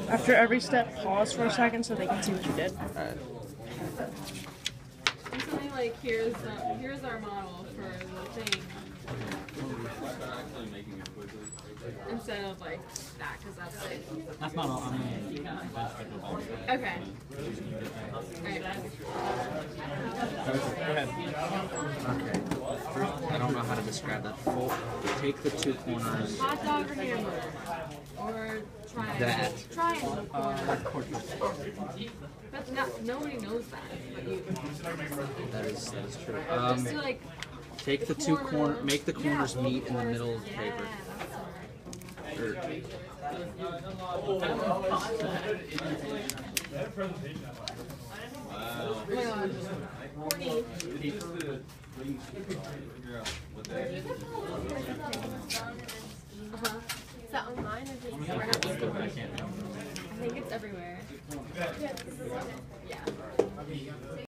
After every step, pause for a second so they can see what you did. And something like here's our model for the thing. Instead of like that, because that's like. That's not all. I mean, Okay. Alright. Go ahead. Okay. First, I don't know how to describe that. Take the two corners. Hot dog or hamburger? Or triangle? That. Triangle corner. But nobody knows that but you. That is true. Just to like. Take the two corners. Make the corners meet in the middle of the paper. Or, Oh my god. Horny. Is that online or just perhaps? I think it's everywhere. Yeah.